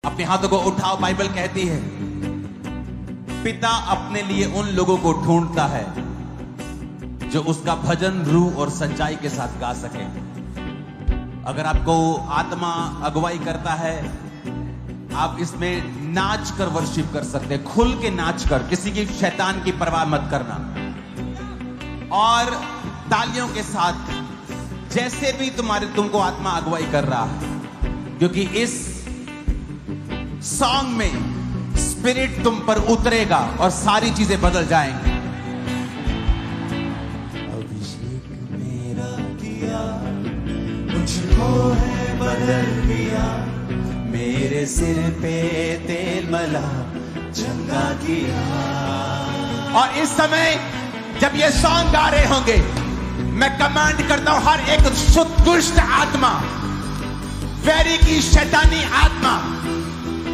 अपने हाथों को उठाओ। बाइबल कहती है पिता अपने लिए उन लोगों को ढूंढता है जो उसका भजन रूह और सच्चाई के साथ गा सके। अगर आपको आत्मा अगुवाई करता है, आप इसमें नाच कर वर्शिप कर सकते हैं, खुल के नाच कर, किसी की शैतान की परवाह मत करना, और तालियों के साथ जैसे भी तुमको आत्मा अगुवाई कर रहा है, क्योंकि इस सॉन्ग में स्पिरिट तुम पर उतरेगा और सारी चीजें बदल जाएंगी। अभिषेक मेरा किया, मुझको है बदल दिया, मेरे सिर पे तेल मला, चंगा किया। और इस समय जब ये सॉन्ग गा रहे होंगे, मैं कमांड करता हूं हर एक दुष्ट आत्मा, वैरी की शैतानी आत्मा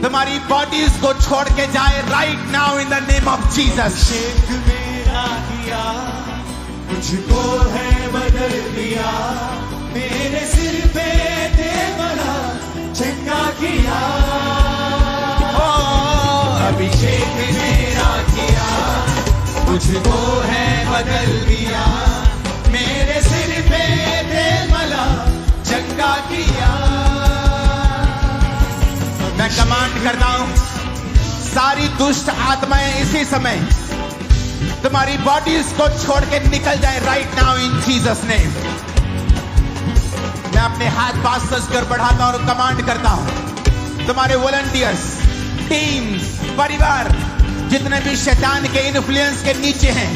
तुम्हारी बॉडीज को छोड़ के जाए right now in the name of Jesus. Abhishek मेरा किया, मुझको है बदल दिया, मेरे सिर पे तेल मला, चंगा किया। अभिषेक मेरा किया, मुझको है बदल दिया, मेरे सिर पे तेल मला, चंगा किया। मैं कमांड करता हूं सारी दुष्ट आत्माएं इसी समय तुम्हारी बॉडीज को छोड़ के निकल जाए राइट नाउ इन जीसस नेम। मैं अपने हाथ पास कर बढ़ाता हूं और कमांड करता हूं तुम्हारे वॉलंटियर्स, टीम्स, परिवार, जितने भी शैतान के इन्फ्लुएंस के नीचे हैं,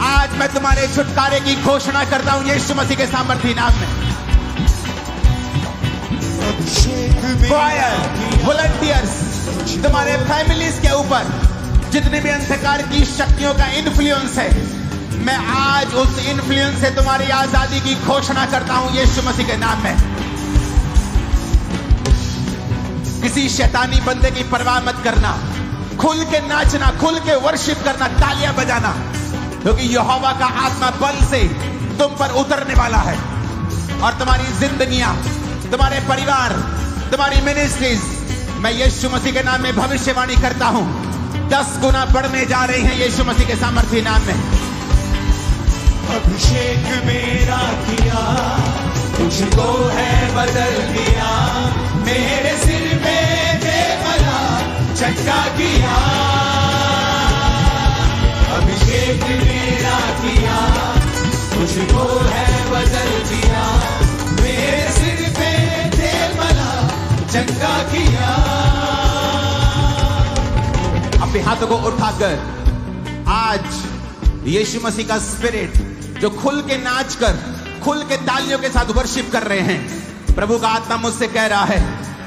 आज मैं तुम्हारे छुटकारे की घोषणा करता हूं यीशु मसीह के सामर्थी नाम में। वॉलंटियर्स, तुम्हारे फैमिलीज के ऊपर जितने भी अंधकार की शक्तियों का इन्फ्लुएंस है, मैं आज उस इन्फ्लुएंस से तुम्हारी आजादी की घोषणा करता हूं यीशु मसीह के नाम में। किसी शैतानी बंदे की परवाह मत करना, खुल के नाचना, खुल के वर्शिप करना, तालियां बजाना, क्योंकि यहोवा का आत्मा बल से तुम पर उतरने वाला है और तुम्हारी जिंदगियां, तुम्हारे परिवार, तुम्हारी मिनिस्ट्रीज, मैं यीशु मसीह के नाम में भविष्यवाणी करता हूं 10 गुना बढ़ने जा रही हैं यीशु मसीह के सामर्थी नाम में। अभिषेक मेरा किया, मुझको है बदल दिया, मेरे सिर पे तेल मला, चंगा किया। अभिषेक मेरा किया, मुझको है बदल दिया, मेरे सिर पे तेल मला, चंगा किया। अपने हाथों को उठाकर आज यीशु मसीह का स्पिरिट जो खुल के नाच कर, खुल के तालियों के साथ वर्शिप कर रहे हैं, प्रभु का आत्मा मुझसे कह रहा है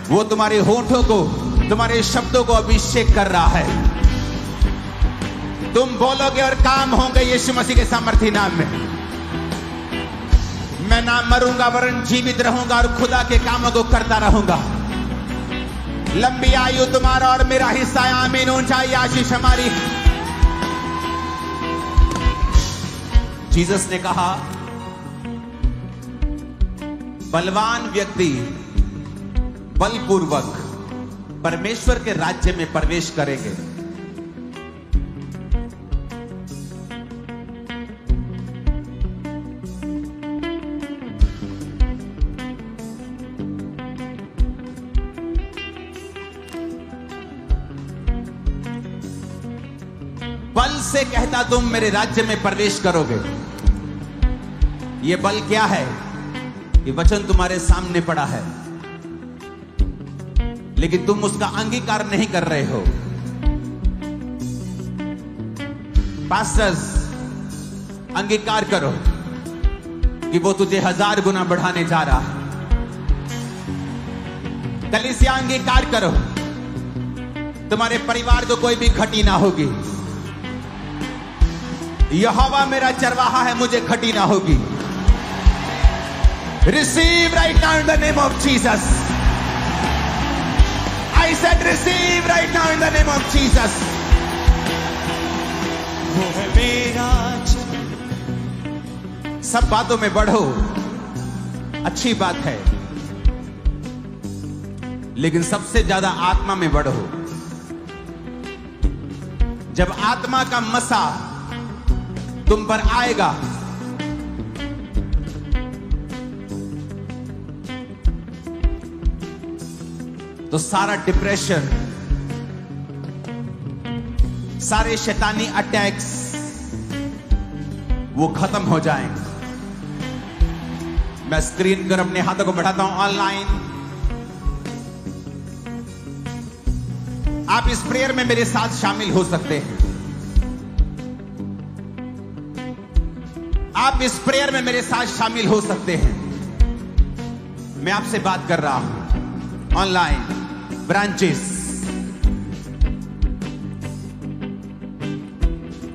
वो तुम्हारे होठों को, तुम्हारे शब्दों को अभिषेक कर रहा है। तुम बोलोगे और काम होंगे यीशु मसीह के सामर्थी नाम में। मैं ना मरूंगा वरन जीवित रहूंगा और खुदा के कामों को करता रहूंगा। लंबी आयु तुम्हारा और मेरा हिस्सा, आमीन। ऊंचाई आशीष हमारी। जीसस ने कहा बलवान व्यक्ति बलपूर्वक परमेश्वर के राज्य में प्रवेश करेंगे। बल से कहता तुम मेरे राज्य में प्रवेश करोगे। यह बल क्या है? ये वचन तुम्हारे सामने पड़ा है, लेकिन तुम उसका अंगीकार नहीं कर रहे हो। पास्टर्स, अंगीकार करो कि वो तुझे 1000 गुना बढ़ाने जा रहा है। कलीसिया, अंगीकार करो तुम्हारे परिवार को कोई भी घटी ना होगी। यहोवा मेरा चरवाहा है, मुझे घटी ना होगी। Receive right now in the name of Jesus. I said receive right now in the name of Jesus. वो है मेरा सब बातों में बढ़ो, अच्छी बात है, लेकिन सबसे ज्यादा आत्मा में बढ़ो। जब आत्मा का मसा तुम पर आएगा तो सारा डिप्रेशन, सारे शैतानी अटैक्स वो खत्म हो जाएंगे। मैं स्क्रीन पर अपने हाथों को बढ़ाता हूं ऑनलाइन। आप इस प्रेयर में मेरे साथ शामिल हो सकते हैं। आप इस प्रेयर में मेरे साथ शामिल हो सकते हैं। मैं आपसे बात कर रहा हूं ऑनलाइन ब्रांचेस।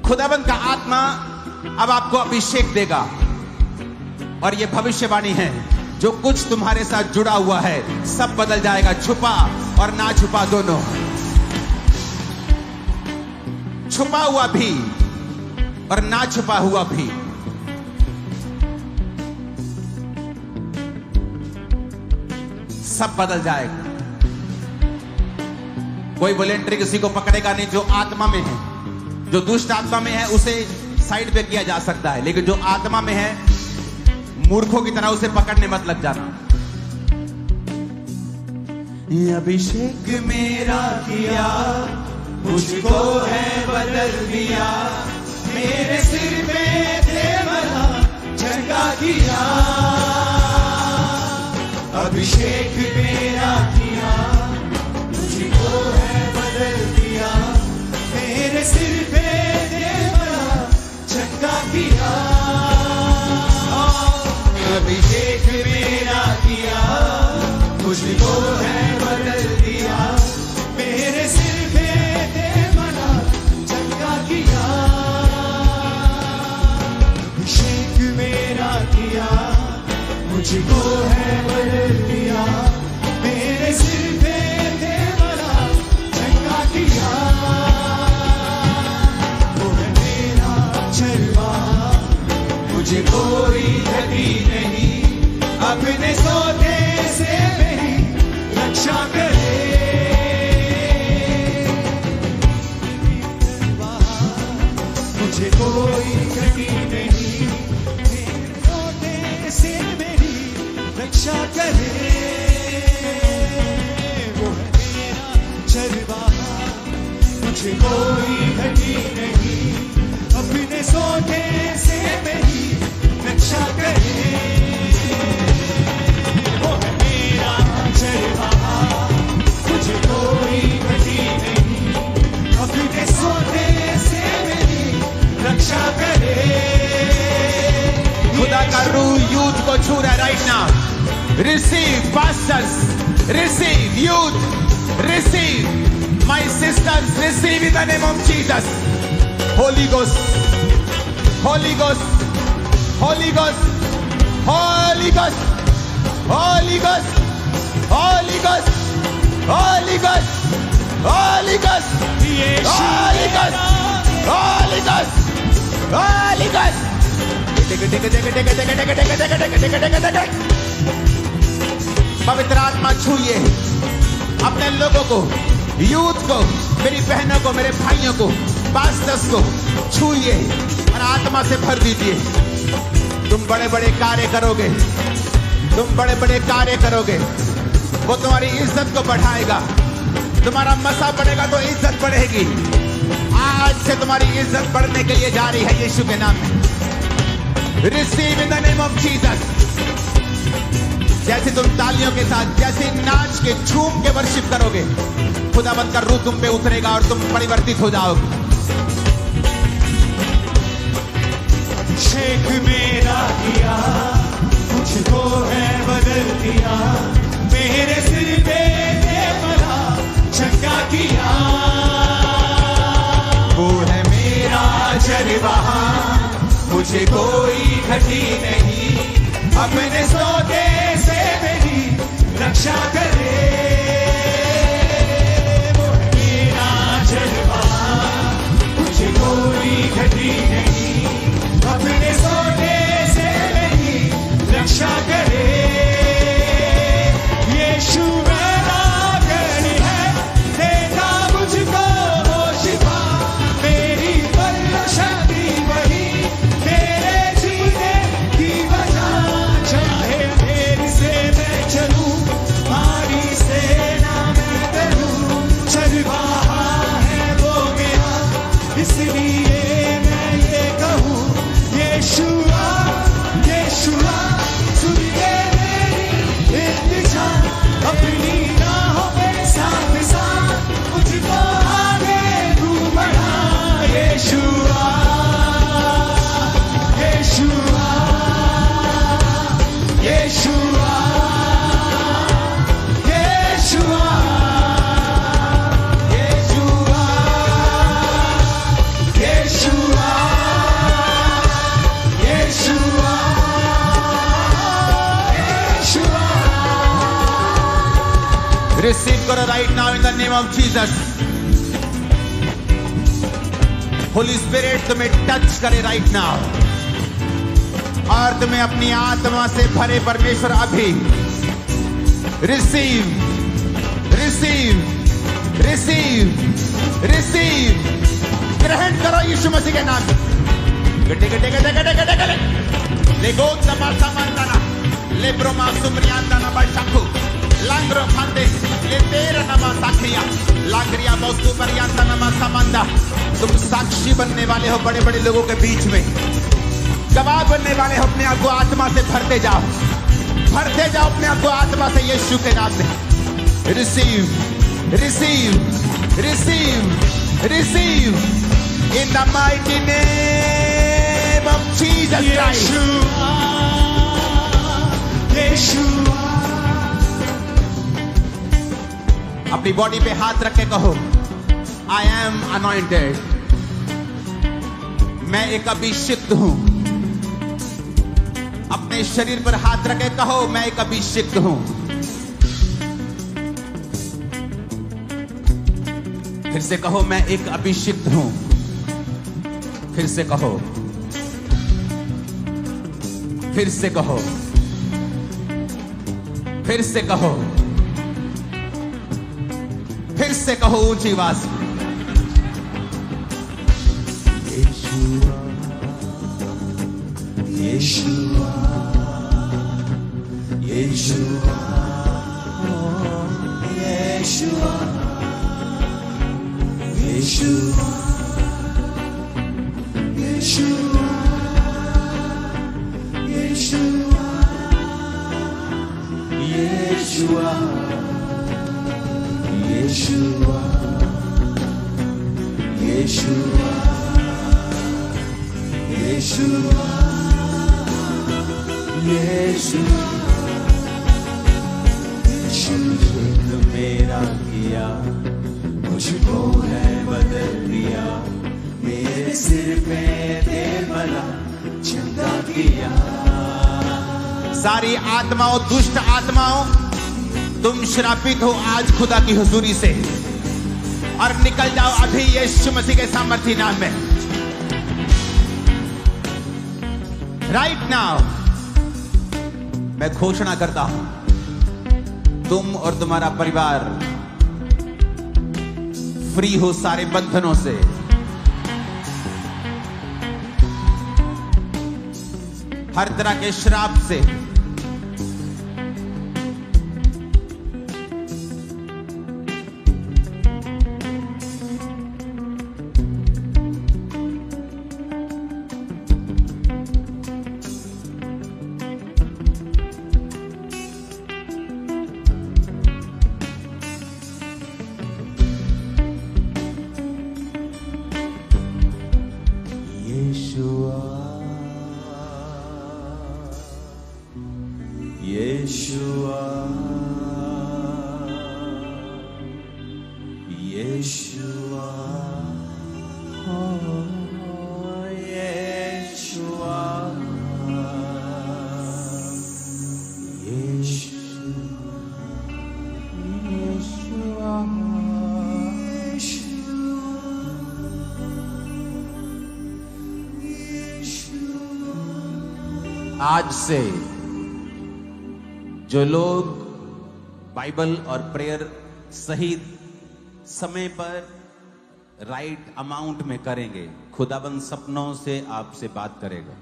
खुदाबंद का आत्मा अब आपको अभिषेक देगा और यह भविष्यवाणी है, जो कुछ तुम्हारे साथ जुड़ा हुआ है सब बदल जाएगा, छुपा और ना छुपा दोनों। छुपा हुआ भी और ना छुपा हुआ भी। सब बदल जाएगा। कोई वॉलेंटरी किसी को पकड़ेगा नहीं। जो आत्मा में है, जो दुष्ट आत्मा में है, उसे साइड पे किया जा सकता है, लेकिन जो आत्मा में है, मूर्खों की तरह उसे पकड़ने मत लग जाना। ये अभिषेक मेरा किया, मुझको है बदल दिया, मेरे सिर पे देवला चंगा किया। अभिषेक मेरा किया, मुझको है बदल दिया, मेरे सिर पे देवला चंगा किया। अभिषेक मेरा किया, मुझको है बदल दिया, मेरे सिर पे देवला चंगा किया। अभिषेक मेरा किया, मुझको है बदल दिया, मेरे सिर पे देवला चंगा किया। वो है मेरा चरवाहा, मुझे कोई घटी नहीं, अपने सोते से मेरी रक्षा करे। मुझे कोई घटी नहीं, मेरे सोते से मेरी रक्षा करे। वो है मेरा चरवाहा, मुझे कोई घटी नहीं, अपने सोते से मेरी रक्षा करे। वो है मेरा चरवाहा, मुझे कोई घटी नहीं, अपने सोते से मेरी रक्षा करे। खुदा का रूह यूथ को छू रहा है right now. Receive pastors, receive youth, receive my sister's, receive in the name of Jesus. Holi ghost, Holi ghost, Holi ghost, Holi ghost, Holi ghost, Holi ghost, Holi ghost, Holi ghost, Holi ghost, Holi ghost, Holi ghost. पवित्र आत्मा छूइए अपने लोगों को, यूथ को, मेरी बहनों को, मेरे भाइयों को, पास्टर्स को छूइए और आत्मा से भर दीजिए। तुम बड़े बड़े कार्य करोगे, तुम बड़े बड़े कार्य करोगे। वो तुम्हारी इज्जत को बढ़ाएगा। तुम्हारा मसा बढ़ेगा तो इज्जत बढ़ेगी। आज से तुम्हारी इज्जत बढ़ने के लिए जा रही है यीशु के नाम में। Receive in the name of Jesus. जैसे तुम तालियों के साथ, जैसे नाच के, झूम के वर्शिप करोगे, खुदावंद का रूह तुम पे उतरेगा और तुम परिवर्तित हो जाओगे। अभिषेक मेरा किया, मुझको है बदल दिया, मेरे सिर पे देवला चंगा किया। वो है मेरा चरवाहा, मुझे कोई घटी नहीं, अपने सोते से मेरी रक्षा करे। वो है मेरा चरवाहा, मुझे कोई घटी नहीं, अपने सोते से मेरी रक्षा करे। यीशु मेरा करो right now in the name of Jesus. Holi spirit तुम्हें टच करे राइट नाउ और तुम्हें अपनी आत्मा से भरे परमेश्वर अभी रिसीव रिसीव रिसीव रिसीव ग्रहण करो यीशु मसीह के नाम। गड्ढे गड्ढे गड्ढे गड्ढे गड्ढे गड्ढे ले गो तमाशा मानताना ले ब्रोमा सुमरियांदाना बाशाखु लांग्रो खाते ले तेरा नमा साखिया लांगरिया मौसू परियांदा नमा समंदा। तुम साक्षी बनने वाले हो बड़े बड़े लोगों के बीच में, गवाह बनने वाले हो। अपने आप को आत्मा से भरते जाओ अपने आप को आत्मा से यीशु के नाम में। Receive receive receive receive in the mighty name of Jesus Christ. अपनी बॉडी पे हाथ रख के कहो आई एम अनॉइंटेड। मैं एक अभिषिक्त हूं। अपने शरीर पर हाथ रख के कहो मैं एक अभिषिक्त हूं। फिर से कहो मैं एक अभिषिक्त हूं। फिर से कहो, फिर से कहो, फिर से कहो, फिर से कहो ऊंची आवाज। Yeshua, Yeshua, Yeshua, Yeshua, Yeshua, Yeshua, Yeshua, Yeshua, Yeshua, Yeshua, Yeshua, अभिषेक मेरा किया, मुझको है बदल दिया, मेरे सिर पे तेरबला चंदा किया। सारी आत्माओं, दुष्ट आत्माओं, तुम श्रापित हो आज खुदा की हुजूरी से और निकल जाओ अभी यीशु मसीह के सामर्थी नाम में। राइट नाउ मैं घोषणा करता हूं तुम और तुम्हारा परिवार फ्री हो सारे बंधनों से। हर तरह के श्राप से, Yeshua, Yeshua, oh, Yeshua, Yeshua, Yeshua, आज से जो लोग बाइबल और प्रेयर सही समय पर राइट अमाउंट में करेंगे, खुदाबंद सपनों से आपसे बात करेगा।